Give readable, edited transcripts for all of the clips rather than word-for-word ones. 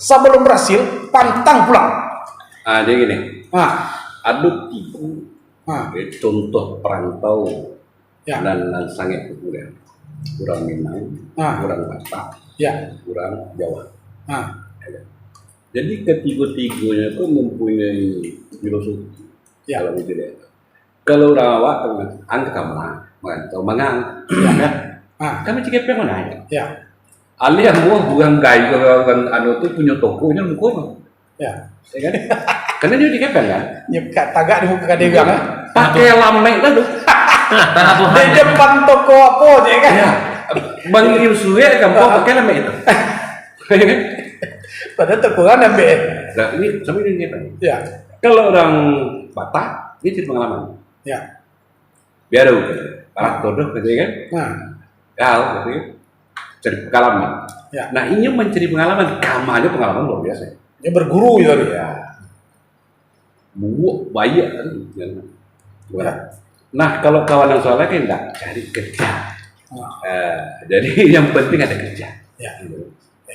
Sebelum berhasil, pantang pulang. Dia gini. Ada tiga contoh perantau dan sangat populer. Kurang Minang, kurang Batak, kurang Jawa. Jadi ketiga-tiganya itu mempunyai filosofi. Kalau itu dia. Kalau orang awak angka atau mangang, kami cakap yang mana ya? Alih semua bukan gay, bukan anu tuh punya tokonya muka kan? Karena dia dikepeng kan? Nyekat tagak di muka dia kan? Pakai lamek dah tuh. Di depan toko apa dia kan? Bang Yusue kampung pakai lamek itu. Padahal toko kan ambil. Nah ini sampai ini dikepeng. Kalau orang Batak, dia cerita pengalaman. Biar Batak todoh gitu kan? Kau gitu kan? Cari pengalaman. Nah ini mencari pengalaman, kamarnya pengalaman luar biasa. Dia berguru ya. Banyak kan. Nah kalau kawan yang soalnya kan enggak cari kerja. Jadi yang penting ada kerja.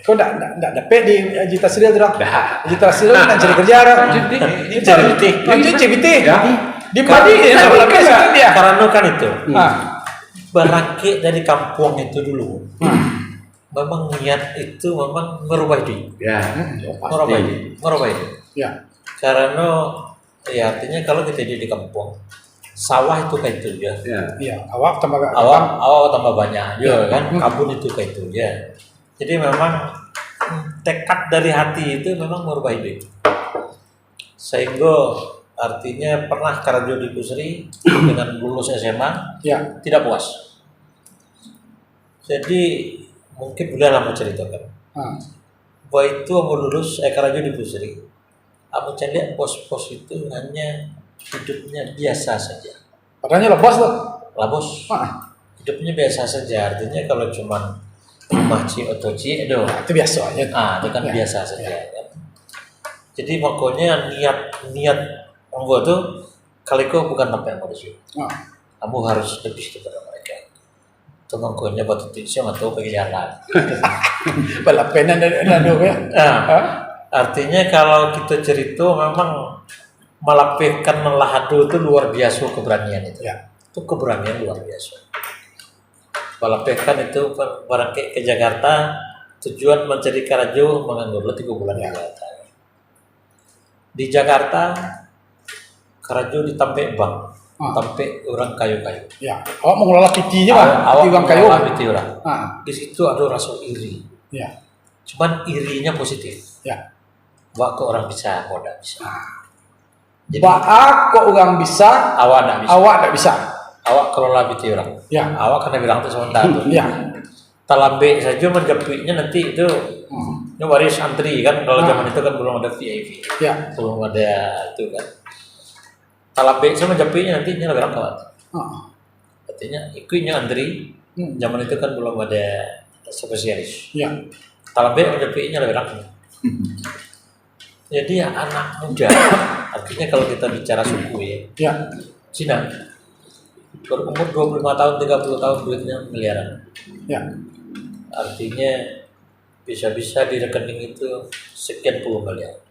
Kau enggak dapat di Jita Sri tu dah. Jita Sri nak cari kerja dah. Cuci piti. Di mana dia? Karena kan itu. Bangkit dari kampung itu dulu. Memang niat itu memang merubah diri. Merubah diri. Karena artinya kalau kita di kampung, sawah itu kayak itu ya. Awak tambah banyak, kan? Kabun itu kayak itu ya. Jadi memang tekad dari hati itu memang merubah diri. Sehingga artinya pernah kerja di Pusri dengan lulus SMA, tidak puas. Jadi mungkin udah lama ceritakan. Bahwa itu aku lulus kerja di Pusri. Aku lihat bos-bos itu hanya hidupnya biasa saja. Padahal lah bos. Hidupnya biasa saja. Artinya kalau cuma rumah atau itu biasa aja. Itu kan biasa saja. Jadi makanya niat kamu itu kali kau bukan apa yang mau disuruh. Kamu harus lebih kepada mereka. Itu makanya batu tisu atau pergi jalan. Balapenan dan artinya kalau kita cerita memang melapihkan melahadu itu luar biasa keberanian itu. Itu keberanian luar biasa. Melapihkan itu barang ke Jakarta tujuan mencari karajo menganggur 3 bulan di Jakarta. Di Jakarta karajo ditampe bank, tampe orang kayu-kayu. Awak mengelola pitinya Pak, orang kayu. Di situ ada rasa iri. Cuman irinya positif. Wah kok orang bisa, kok tidak bisa. Jadi kok orang bisa, awak tidak bisa. Awak kelola piti orang. Awak kena bilang itu sementara tuh. Talambe saja menjepitnya nanti itu ini waris antri kan, kalau zaman itu kan belum ada VIP. Belum ada itu kan. Talambe sama menjepitnya nanti lebih rapat. Artinya ikutnya antri. Zaman itu kan belum ada spesialis. Talambe menjepitnya lebih rapat. Jadi anak muda, artinya kalau kita bicara suku Cina berumur 25 tahun, 30 tahun duitnya miliaran. Artinya bisa-bisa di rekening itu sekian puluh miliar.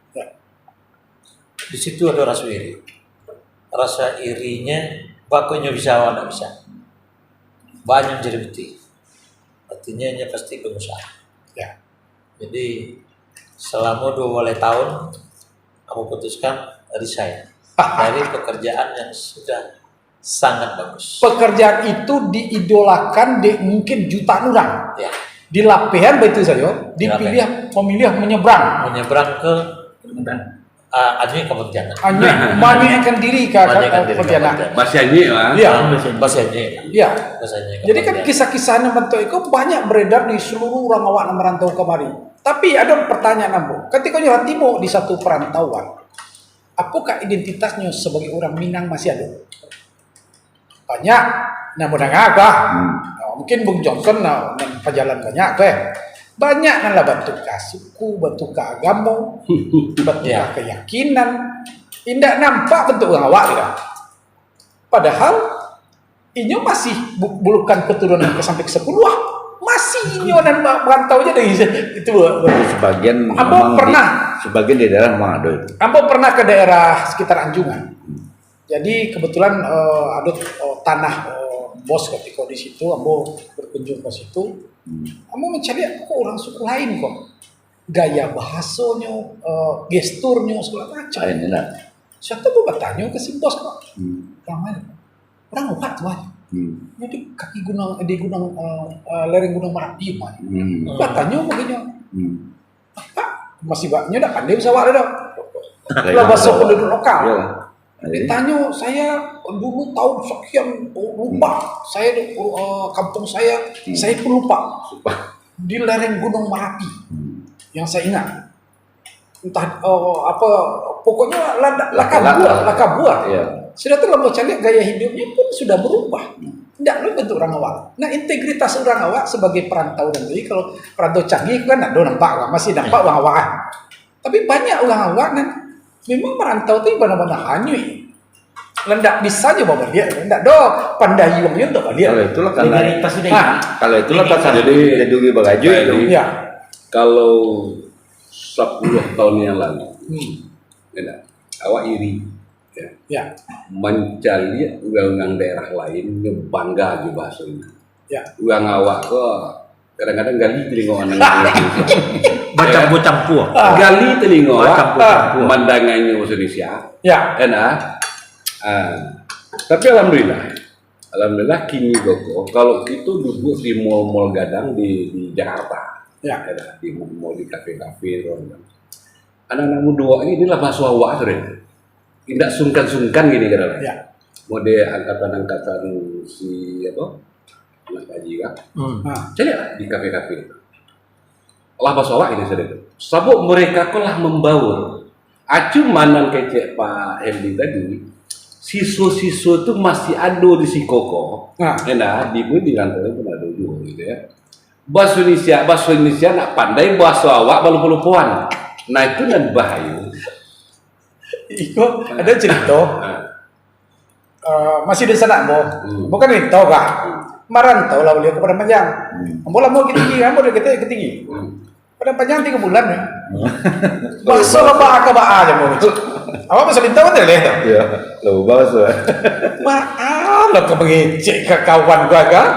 Di situ ada rasa iri. Rasa irinya bakunya bisa, awak tidak bisa. Banyak jadi bukti. Artinya ini pasti pengusaha. Jadi selama 2 tahun aku putuskan resign dari pekerjaan yang sudah sangat bagus. Pekerjaan itu diidolakan di mungkin jutaan orang. Di lapihan betul saja, memilih menyeberang ke Anjing ke Pontianak. Menyekan diri ke Pontianak. Bahasanya Jadi kan kisah-kisahnya bentuk itu banyak beredar di seluruh orang awak yang merantau kemari. Tapi ada pertanyaan Ambo, ketika nyoba tiba di satu perantauan, apakah identitasnya sebagai orang Minang masih ada? Banyak, namun agak. Mungkin Bung Johnson perjalanan banyak banyak lah bentuk suku, bentuk agama, bentuk keyakinan. Tidak nampak bentuk orang awak gitu. Padahal ini masih bukan keturunan sampai ke 10, masih Sinyo dan merantau aja dari itu. Sebagian Ambo pernah. Sebagian di daerah memang ada itu. Ambo pernah ke daerah sekitar Anjungan. Jadi kebetulan ada tanah bos ketika di situ. Ambo berkunjung ke situ. Ambo mencari kok orang suku lain kok. Gaya bahasanya, gesturnya segala macam. Saya tuh bertanya ke si bos kok. Orang mana? Orang Awak tuh aja. Jadi kaki gunung di gunung lereng gunung Merapi mah. Bertanya begini. Pak masih banyak dah pandai bisa awak dah. Lah bahasa penduduk lokal. Ditanya saya dulu tahun sekian lupa. Saya kampung saya pun lupa. Di lereng gunung Merapi. Yang saya ingat. Entah apa pokoknya laka buah. Sudah tuh mau cari gaya hidupnya pun sudah berubah. Tidak lo bentuk orang Awak. Nah integritas orang Awak sebagai perantau dan jadi kalau perantau canggih kan ada nampak masih nampak orang Awak. Tapi banyak orang Awak kan memang merantau itu benar-benar hanyut. Lendak bisa aja bawa dia, lendak do pandai uangnya untuk dia. Kalau itulah karena jadi dugi bagaju itu. Ya. Kalau 10 tahun yang lalu, Awak iri. Ya. Mencari orang daerah lain yang bangga di bahasa ini. Ya. Orang Awak kok kadang-kadang gali telinga orang Indonesia. Campur-campur. Gali telinga Campur-campur. mandangannya bahasa Indonesia. Ya. Tapi alhamdulillah kini kalau itu duduk di mall-mall gadang di Jakarta. Ya. Di mall di kafe-kafe. Anak-anak muda inilah bahasa Awak sudah. Tidak sungkan-sungkan gini kan? Ya. Mode angkatan si anak haji kan? Cari lah di kafe-kafe. Lah bahasa Awak ini sudah. Sabuk mereka kolah membaur. Acu manan kecek Pak Hendy tadi. Siswa-siswa itu masih ada di si Koko. Di gue di kantor itu ada dulu gitu ya. Bahasa Indonesia nak pandai bahasa Awak balu-baluan. Nah itu nan bahaya. Iko ada cerita. Masih di sana Bo. Bukan itu kah? Marantau lah beliau ke Padang Panjang. Ambo lah mau tinggi, ambo udah ketinggi. Padang Panjang 3 bulan ya. Bahasa apa aja Bo. Awak masih bintang kan lihat? Iya, lo bahasa. Maaf lo kebengecek ke kawan gua kan?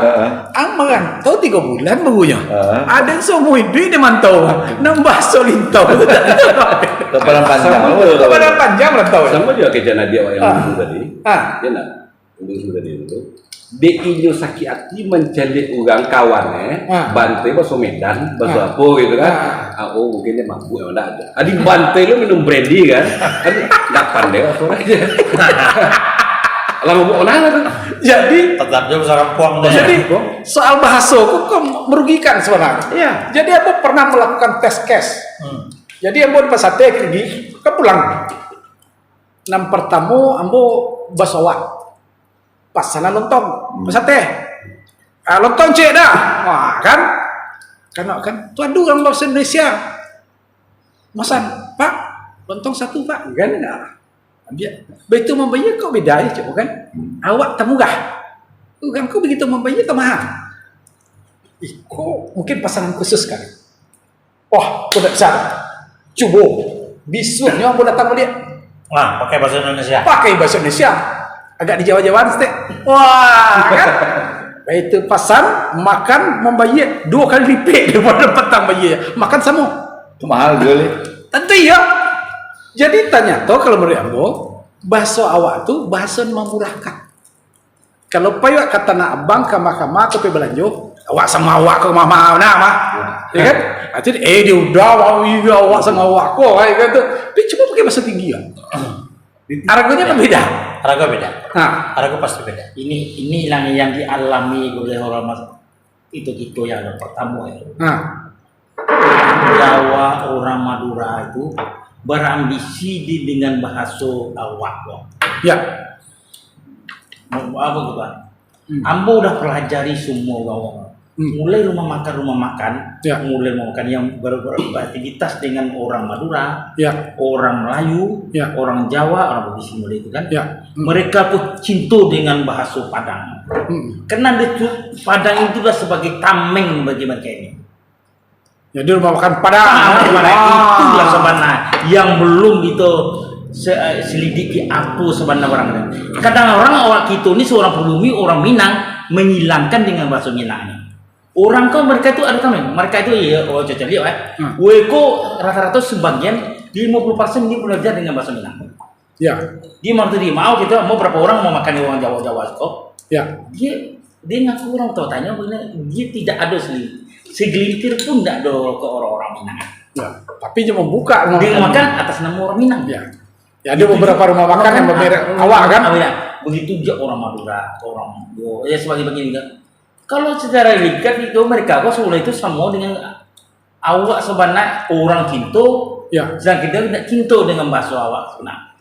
Ang tahu 3 bulan bahunya. Ada semua duit dia mantau. Nambah solintau. Ke Padang Panjang. Ke Padang Panjang merantau. Sama juga kayak Nadia yang dulu tadi. Dia nak dulu tadi itu. DI-nya sakit hati mencari orang kawannya, bantai bahasa Medan, bahasa apa gitu kan? Oh mungkin dia mabuk yang ada. Adi bantai lu minum brandy kan? Adi nggak pandai apa aja. Lama mau nanya tuh. Jadi Tetapnya besar puang. Jadi soal bahasa kok merugikan sebenarnya. Iya. Jadi aku pernah melakukan tes case. Jadi ambo pas sate pergi ke pulang. Nam pertama ambo bahasa Awak. Pas sana lontong, pas sate. Lontong cek dah. Wah, kan? Kan tuh aduh orang bahasa Indonesia. Masan, Pak, lontong 1, Pak. Kan enggak. Dia begitu membayar kok beda ya, Cok, kan? Awak tak murah. Kan kok begitu membayar tak mahal. Kok mungkin pasangan khusus kan? Wah, kok tak bisa. Coba. Bisunya ambo datang lihat. Wah, pakai bahasa Indonesia. Pakai bahasa Indonesia. Agak di Jawa-Jawaan sih. Wah, kan? Itu pasan makan membayar 2 kali lipat daripada petang bayar. Makan sama. Itu mahal juga. Tentu ya. Jadi tanya toh kalau menurut ambo bahasa Awak tuh bahasa memurahkan. Kalau payah kata nak abang ke mahkamah atau pe belanja, Awak sama Awak ke mama nak mah. Ya kan? Jadi dia udah Awak sama Awak kok kayak gitu. Tapi cuma pakai bahasa tinggi ya. Harganya kan beda. Harga beda. Harga pasti beda. Ini yang dialami oleh orang itu yang pertama itu. Jawa, orang Madura itu berambisi dengan bahasa Awak. Ya. Mau apa kita? Ambo udah pelajari semua mulai rumah makan, Ya. mulai rumah makan yang beraktivitas dengan orang Madura, Ya. orang Melayu, Ya. orang Jawa, orang Bugis mulai itu kan. Ya. Mereka pun cinta dengan bahasa Padang. Karena Padang itulah sebagai tameng bagi mereka ini. Jadi rumah makan Padang. Itulah sebenarnya yang belum itu selidiki apa sebenarnya orangnya. Kadang orang kita ini seorang pribumi, orang Minang menghilangkan dengan bahasa Minang ini. Orang kau mereka itu ada tameng, mereka itu ya cocok lihat Weko rata-rata sebagian 50% dia belajar dengan bahasa Minang. Ya. Dia mau kita mau berapa orang mau makan orang Jawa kok. Ya. Dia ngaku orang tahu tanya dia tidak ada segelintir pun tidak ada ke orang-orang Minang. Ya. Tapi cuma buka Dia makan atas nama orang Minang. Ya. Ya ada beberapa rumah makan yang bermerek awak kan? Begitu juga orang Madura, orang ya sebagai begini kan. Kalau secara lihat itu mereka kok semula itu sama dengan awak sebenarnya orang Kinto, Ya. sedang kita tidak Kinto dengan bahasa awak sebenarnya.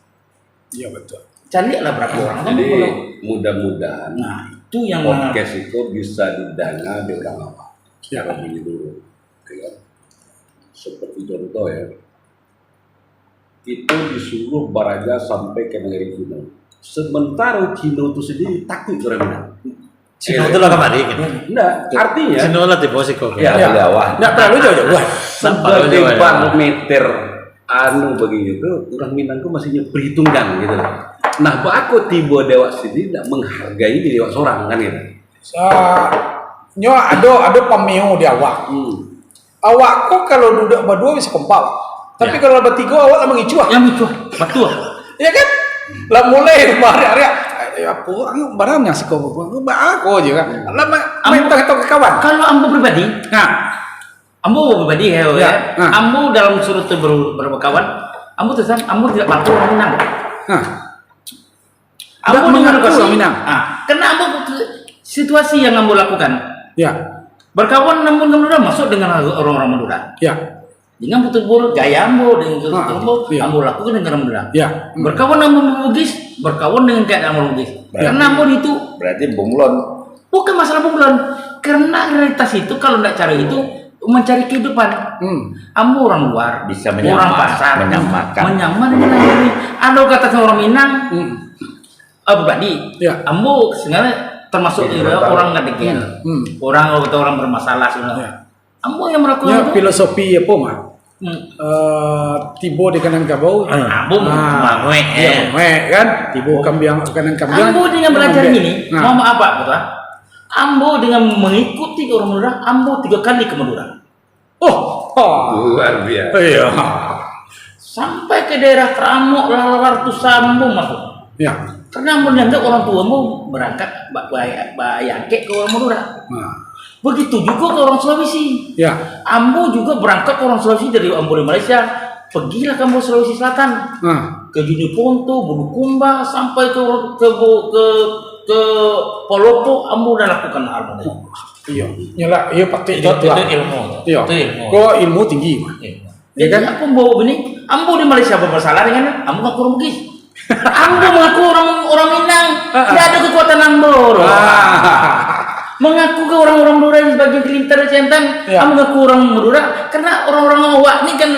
Iya betul. Carilah berapa orang. Jadi mudah-mudahan Nah itu yang podcast itu bisa didana di orang awak. Ya. Kalau begini dulu, ya. Seperti contoh ya, itu disuruh baraja sampai ke negeri Cina. Sementara Cina itu sendiri takut orang Minang. Cino itu lah kemari gitu. Enggak, artinya Cino lah tipe sih kok. Ya, Di bawah. Nggak terlalu jauh-jauh. sebagai barometer begitu, orang Minang itu masih perhitungan gitu. Nah, aku tiba dewa sini tidak menghargai diri dewa seorang kan gitu. Nyo ada pameo di awak. Awak kok kalau duduk berdua bisa kompak. Tapi kalau bertiga awak lah mengicuah. yang itu betul. Iya kan? Lah mulai hari-hari apa barangnya sih kau aku aja kan. Lah main ke kawan. Kalau ambo pribadi, ambo pribadi ya. Ambo dalam surut berkawan, ambo terus ambo tidak mampu orang Minang. Ambo mengaku orang Minang. Karena ambo situasi yang ambo lakukan. Ya. Berkawan namun Madura masuk dengan orang-orang Madura. Ya. Dengan betul-betul gaya ambo dengan ambo, ambo lakukan dengan orang Madura. Ya. Berkawan dengan Bugis, berkawan dengan keadaan orang Bugis. Karena ambo itu Berarti bunglon. bukan masalah bunglon, karena realitas itu kalau tidak cari itu mencari kehidupan. Ambo orang luar, Bisa orang pasar, menyamakan. menyaman dengan ini. Ada kata orang Minang, pribadi. Ya. Ambo sebenarnya termasuk orang ngadegel, orang bermasalah sebenarnya. Ambo yang melakukan itu. Filosofi apa mah? Tibo di kanan kabau. Ambo mangwe. Kan? Tibo kanan kambiang. Ambo dengan belajar gini, mau apa betul? Ambo dengan mengikuti orang Madura, ambo 3 kali ke Madura. Luar biasa. Iya. Sampai ke daerah Kramok, Lalar tuh sambung masuk. Ya. Karena ambo dianggap orang tuamu berangkat bayangke ke orang Madura. Begitu juga ke orang Sulawesi. Ya. Ambo juga berangkat ke orang Sulawesi dari Ambo di Malaysia. Pergilah ke Ambo Sulawesi Selatan. Ke Juniponto, Bulukumba sampai ke Polopo, Ambo udah lakukan hal itu. Iya. Nyala, iya pakai Itu ilmu. Iya. Itu ilmu. Kok ilmu tinggi mah. Ya kan? Aku bawa begini, Ambo di Malaysia bermasalah dengan Ambo ngaku orang Bugis. Ambo mengaku orang Minang. Tidak ada kekuatan Ambo. Mengaku ke orang-orang Madura yang sebagai kelintar centang, mengaku orang Madura karena orang-orang awak ini kan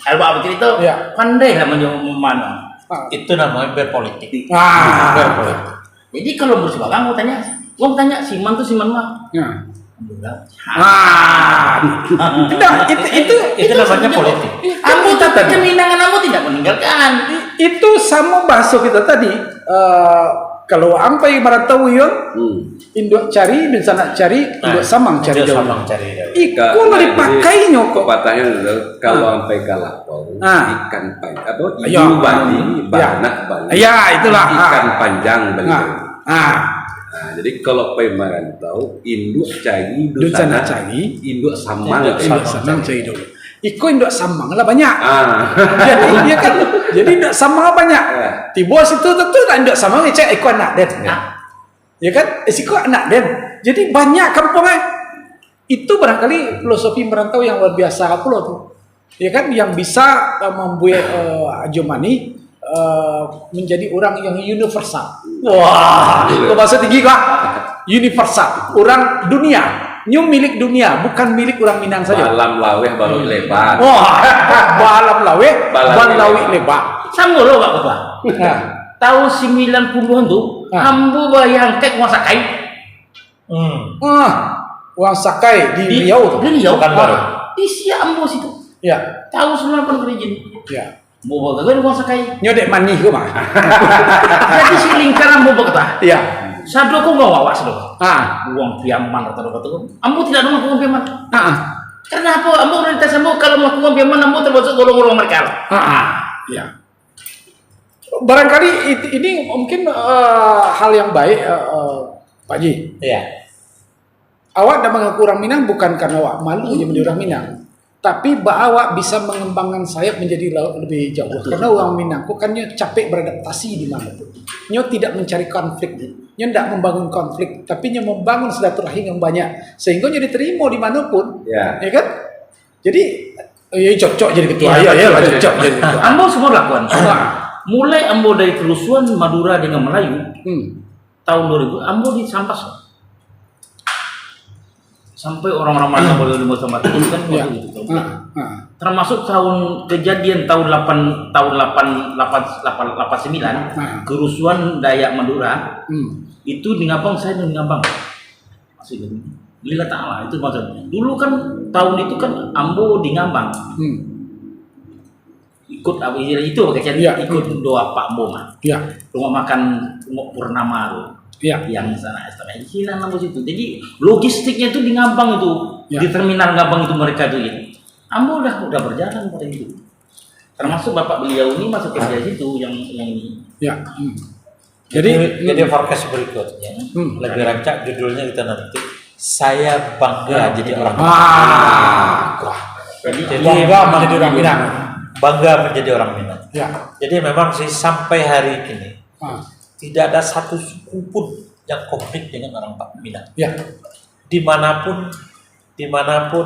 apa cerita pandai lah mana. Itu namanya berpolitik. Jadi kalau bersebagang mau tanya Siman tuh Siman mah. Itu namanya politik. Ambo tapi keminangan Ambo tidak meninggalkan. Itu sama bahasa kita tadi. Kalau ampai merantau yon, induk cari dan sana cari, induk samang cari jauh. Iku lah dipakainya kok. Patahnya adalah kalau sampai kalah ikan panjang atau ibu bali, banak bali. Ya itulah ikan panjang bali. Jadi kalau merantau induk cari, induk sana cari, induk samang cari dulu. Iku induk samang lah banyak. Jadi dia kan, jadi induk samang banyak. Tiba situ tentu induk samang cek iku anak den. Ya kan, iku anak den. Jadi banyak kampungnya. Itu barangkali filosofi merantau yang luar biasa pula tuh. Ya kan, yang bisa membuat Ajomani menjadi orang yang universal. Wah, itu bahasa tinggi kak. Universal, orang dunia. Nyo milik dunia, bukan milik orang Minang saja. Balam laweh baru lebar. Wah, balam lawe, balawi lebar. Sama lo Pak Ketua. Nah, Tahun 90-an tuh, ambo bayang tek masa kai. uang sakai di Riau tuh. Di Riau Bukan baru. Di Siak ambo situ. Ya, Tahun 98 kerajaan. ya. Mau bagaimana uang sakai? Nyo dek mani ke mah. Jadi si lingkaran ambo Pak Ketua. Ya. Sado ko nggak wawas do. Ah, Uang piaman atau apa tuh? Ambo tidak ada melakukan piaman. ah, Kenapa ambo orientasi ambo kalau melakukan piaman ambo termasuk golongan mereka? ya. Barangkali ini mungkin hal yang baik, Pak Ji. Iya. Awak dah mengaku orang Minang bukan karena awak malu je menjadi orang Minang, tapi awak bisa mengembangkan sayap menjadi lebih jauh. Karena orang Minang kok kan nyo capek beradaptasi di mana pun. Nyo tidak mencari konflik, nyo tidak membangun konflik, tapi nyo membangun silaturahim yang banyak sehingga nyo diterima dimanapun, Ya. ya kan? Jadi, ya cocok jadi ketua, ya lah cocok jadi ketua. Ambo semua lakukan. Mulai ambo dari kerusuhan Madura dengan Melayu tahun 2000, ambo disampas. Sampai orang-orang mana boleh lima sama itu kan Ya. gitu. Termasuk tahun kejadian tahun 89 kerusuhan Dayak Madura itu di Ngabang, saya di Ngabang masih lila ta'ala itu maksudnya. Dulu kan tahun itu kan ambo di Ngabang ikut apa itu pakai Ya. ikut doa Pak Ambo mah Ya, rumah makan Purnama tuh ya. yang sana di Cina nambah situ. Jadi logistiknya itu di Ngabang itu, Ya. di terminal Ngabang itu mereka tuh ya. Ambo udah berjalan pada itu. Termasuk bapak beliau ini masuk kerja situ yang ini. Ya. Jadi forecast berikutnya lebih rancak judulnya kita nanti. Saya bangga jadi orang Jadi Bangga menjadi orang Minang. Bangga menjadi orang Minang. Ya. Jadi memang sih sampai hari ini tidak ada satu suku pun yang konflik dengan orang Minang. Ya. Dimanapun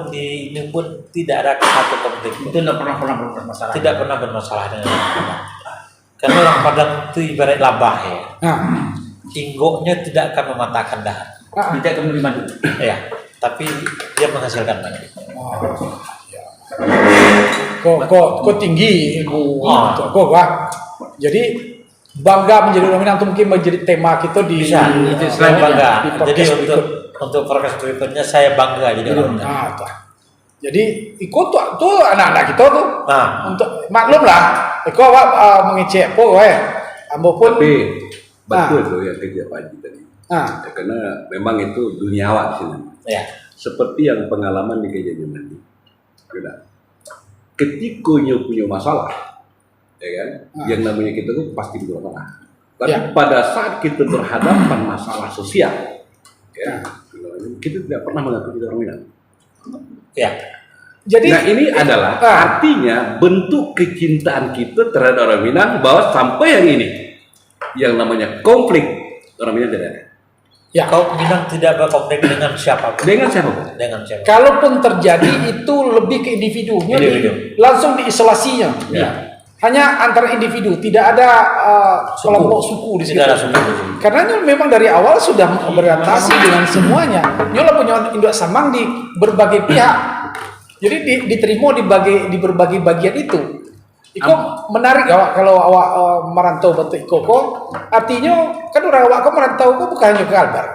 di ini pun tidak ada satu konflik. itu tidak pernah bermasalah. Tidak pernah bermasalah dengan orang Padang. Karena orang Padang itu ibarat labah ya. Inggoknya tidak akan mematahkan dahan. Tidak akan menerima dulu. Ya, tapi dia menghasilkan banyak. Kok tinggi ibu kok wah. Jadi bangga menjadi orang Minang itu mungkin menjadi tema kita di Bisa, itu selain bangga. di Jadi podcast untuk podcast berikutnya saya bangga jadi orang Minang. tuh. Jadi ikut tuh anak-anak kita tuh untuk maklum lah. Iko mengecek po ambo pun Tapi betul tuh yang kerja Pak Haji tadi. Ah. Ya, karena memang itu duniawan sih. Ya. Seperti yang pengalaman di kejadian nanti. Ketika punya masalah, ya kan, yang namanya kita tuh pasti bermasalah. Tapi pada saat kita berhadapan masalah sosial, ya, kita tidak pernah mengaku kita orang Minang. Ya. Jadi Nah ini adalah artinya bentuk kecintaan kita terhadap orang Minang bahwa sampai yang ini, yang namanya konflik orang Minang tidak ada. ya Kau Minang tidak berkonflik dengan siapapun. Dengan siapapun. Dengan siapa? kalaupun terjadi itu lebih ke individunya, langsung diisolasinya. Ya. Hanya antara individu, tidak ada kelompok suku di situ. Tidak ada suku. Karena Nyol memang dari awal sudah beradaptasi dengan semuanya. Nyol punya induk samang di berbagai pihak. Jadi diterima di berbagai bagian itu. Iko menarik awak kalau awak merantau bentuk Iko kok. Artinya kan orang awak kok merantau kok bukan hanya ke Albar.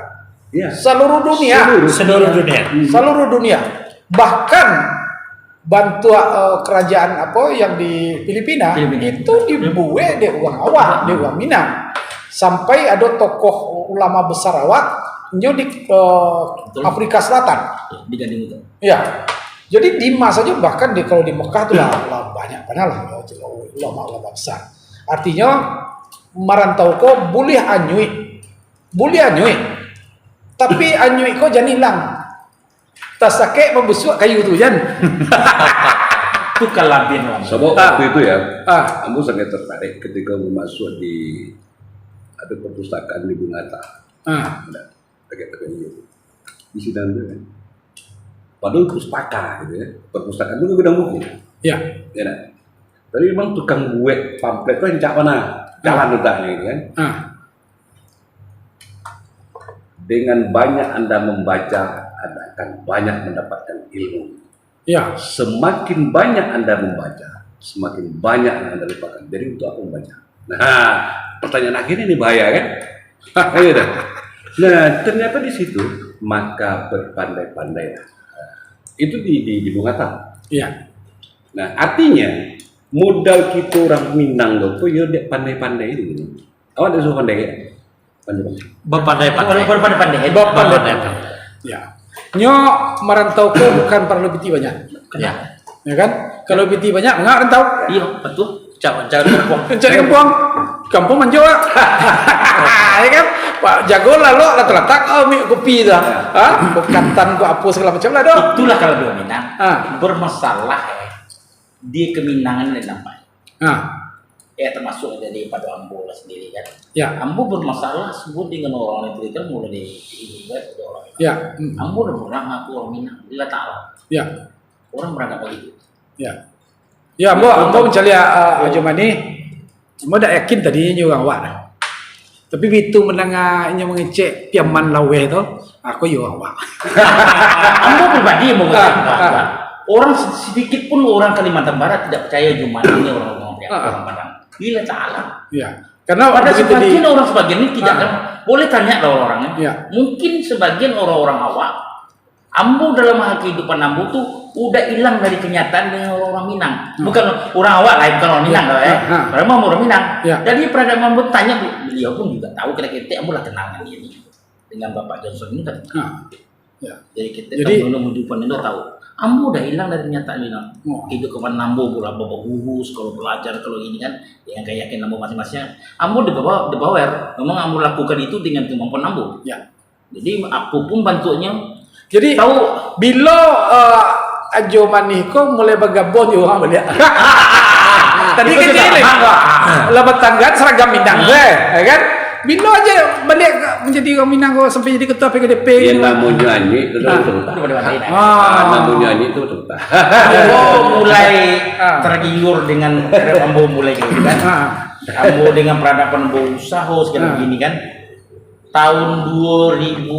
Ya. Seluruh dunia. Seluruh dunia. Seluruh dunia. Bahkan bantuan kerajaan apa yang di Filipina itu dibuat di uang awak, di uang Minang. Sampai ada tokoh ulama besar awak nyo di Afrika Selatan. Di Gading itu. Ya. Jadi di masa saja bahkan kalau di Mekah tuh lah banyak lah ulama besar. Artinya merantau kok boleh anyui. Tapi anyui kok jangan hilang. Tas sakit membusuk kayu tu jan. Itu kalabian orang. Sebab waktu itu ya, aku sangat tertarik ketika masuk di ada perpustakaan di Bunata. Ada pakai itu. Di Sidang itu kan. Padahal pustaka gitu ya. Perpustakaan itu gudang buku. Ya. Ya nah. Tapi memang tukang buat pamflet itu yang cak mana? Jalan letaknya gitu kan. Dengan banyak Anda membaca, ada akan banyak mendapatkan ilmu. Ya. Semakin banyak Anda membaca, semakin banyak yang Anda lupakan. Jadi untuk apa membaca? Nah, pertanyaan akhir ini bahaya kan? Ayo dah. Nah, ternyata di situ maka berpandai-pandailah. Itu di Bung Hatta. Iya. Nah, artinya modal kita orang Minang tuh ya dek pandai-pandai ini. Awak ada suruh pandai ya? Berpandai-pandai. Ya. Nyo merantau ko bukan perlu biti banyak. Ya. Ya kan? Kalau biti banyak enggak rantau. Iya, betul. Cari kampung. Cari kampung menjawa. Ya kan? Pak jago lah lo letak kopi dah. Bukan tan ko apa segala macam lah doh. Itulah kalau dia Minang bermasalah di keminangan dan namanya. Ya termasuk dari pada Ambo lah sendiri kan. Ya. Ambo bermasalah sebut dengan orang itu kan mulai di ini kan orang. Ya. Ambo udah pernah ngaku orang Minang, dia tahu. Ya. Orang berangkat begitu. Ya. Ya, Ambo mencari Ajo Mani. Ambo dah yakin tadi ni orang awak. Tapi begitu mendengar nya mengecek piaman lawe tu, aku yo awak. Ambo pribadi mau orang sedikit pun orang Kalimantan Barat tidak percaya cuma ini orang Padang. Gila Ta'ala. Ya. Karena pada sebagian ini tidak kan. Boleh tanya lah orang-orangnya. Ya. Mungkin sebagian orang-orang awak Ambo dalam hal kehidupan Ambo tuh udah hilang dari kenyataan dengan orang Minang. Bukan orang awak lain, bukan orang Minang ya. Padahal orang Minang. Ya. Jadi pada Ambo tanya, beliau pun juga tahu kira-kira Ambo lah kenal dengan dia dengan Bapak Johnson ini kan. Ya. Jadi kita kan belum kehidupan itu tahu. Ambo udah hilang dari kenyataan Minang. Kehidupan Ambo bola gurus kalau belajar kalau ini kan yang kayak yakin Ambo masing-masing. Ambo di bawah. Memang Ambo lakukan itu dengan kemampuan Ambo. Ya. Jadi aku pun bantunya. Jadi tahu bila Ajo Mani ko mulai bergabung juga orang beliau. Tadi kan ini lebat tangga seragam Minang deh, ya kan? Bila aja balik menjadi orang Minang ko sampai jadi ketua PKDP. Yang namanya nyanyi itu betul. Namanya nyanyi itu betul. Ambo mulai tergiur dengan Ambo mulai gitu kan. Ambo dengan peradaban Ambo usaha segala begini kan. Tahun 2005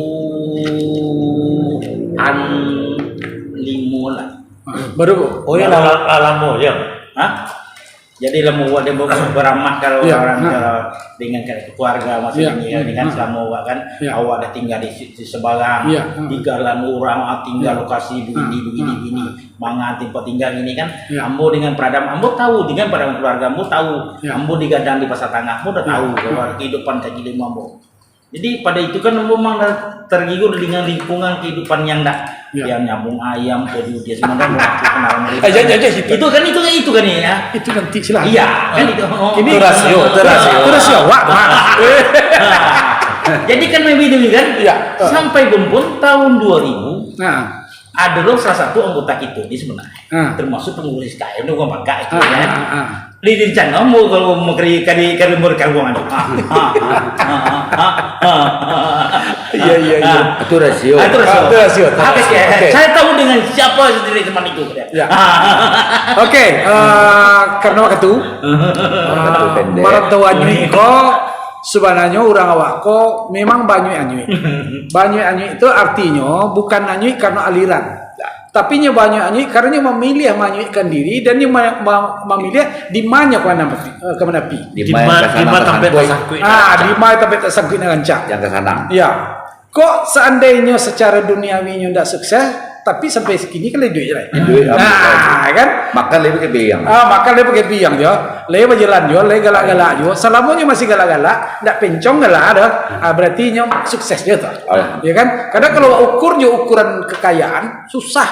lah. Baru. Oh ya lalamu ya. Jadi lemu dia beramah kalau orang dengan keluarga masih ini dengan selama awak kan awak dah tinggal di Sebalang, di Galan orang tinggal lokasi begini mangan tempat tinggal ini kan. Ambo dengan peradam Ambo tahu dengan peradam keluarga Ambo tahu. Ambo digadang di Pasar Tangah Ambo dah tahu bahwa kehidupan kayak gini Ambo. Jadi pada itu kan memang tergiur dengan lingkungan kehidupan yang yang nyambung ayam, kodu dia semua kan kenalan mereka. Itu kan ya. Itu nanti silahkan. Iya, kan itu. Ini rasio. Wah. Jadi kan begitu kan? Iya. Sampai Bumbun tahun 2000. Ada loh salah satu anggota kita di sebenarnya. Termasuk pengurus KM itu ngomong itu ya. Di rencana mau kalau mau kali berkawangan. Iya. Itu rasio. Saya tahu dengan siapa sendiri teman itu. Oke, karena waktu itu merantau Anyui ko sebenarnya orang awak ko memang banyak Anyui. Banyak Anyui itu artinya bukan Anyui karena aliran. Tapi nya banyak Anyui karena nya memilih menyuikan diri dan nya memilih di mana ke mana pi. Di mana tempat tersangkut. Di mana tempat tersangkut dengan cak. Yang ke sana. Ya. Kok seandainya secara duniawinya tidak sukses, tapi sampai segini kan duit lah. Duit kan? Makan lebih ke biang. Makan lebih ke biang dia. Le berjalan dia, le galak-galak dia. Selamanya masih galak-galak, ndak pencong galak ada. Berarti nya sukses dia tuh. Ya kan? Karena kalau ukurnya ukuran kekayaan susah.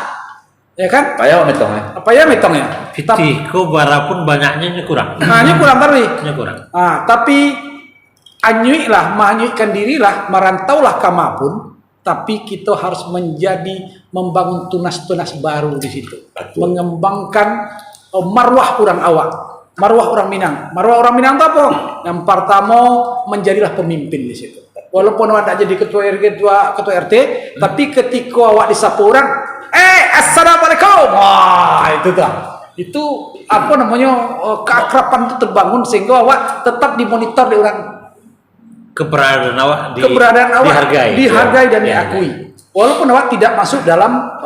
Ya kan? Payah metong ya. Apa ya metongnya? Fitiko barapun banyaknya kurang. Ini kurang tadi. Kurang. Tapi Anyui lah, menyuikan diri lah, merantau lah kamapun, tapi kita harus membangun tunas-tunas baru di situ. Mengembangkan marwah orang awak, marwah orang Minang. Marwah orang Minang itu apa? Yang pertama menjadilah pemimpin di situ. Walaupun awak tak jadi ketua RT, tapi ketika awak disapa orang, assalamualaikum. Wah, itu dah. Itu apa namanya keakraban itu terbangun sehingga awak tetap dimonitor di orang. Keberadaan awak dihargai dan diakui Walaupun awak tidak masuk dalam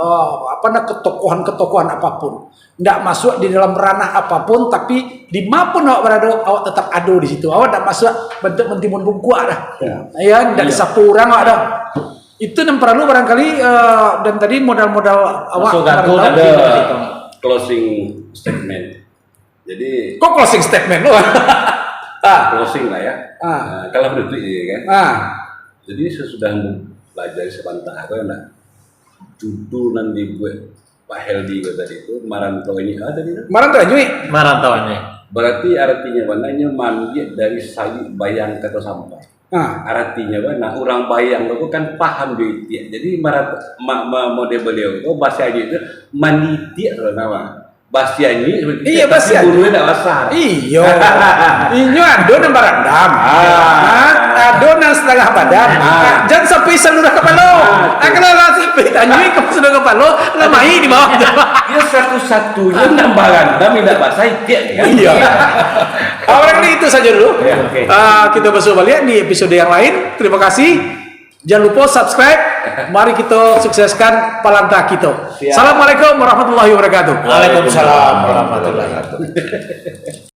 ketokohan-ketokohan apapun, tidak masuk di dalam ranah apapun, tapi dimanapun awak berada, awak tetap ada di situ. Awak tidak masuk bentuk mentimun bungkuak dah, ya, tidak disapu orang awak dah. Itu yang perlu barangkali dan tadi modal-modal awak. Ada closing statement. Jadi. Kok closing statement lo? Closing lah ya. Kalau begitu ya kan. Jadi sesudah belajar sebentar aku nak judul nanti buat Pak Heldi tadi itu marantau ini ada di Marantauannya. berarti artinya mananya mandi dari sayu bayang kata sampai artinya mana orang bayang itu kan paham dia jadi model beliau itu bahasanya itu manitia loh nama bahasanya iya bahasa burunya tidak basah iya ado yang barandam ado yang setengah badan jangan sampai seluruh kepala kalau sampai tanyui kamu seluruh kepala lemai di bawah dia satu-satunya yang barandam tidak basah iya orang ini itu saja dulu kita besok balik di episode yang lain. Terima kasih, jangan lupa subscribe. Mari kita sukseskan Palanta kita. Assalamualaikum warahmatullahi wabarakatuh. Waalaikumsalam warahmatullahi wabarakatuh.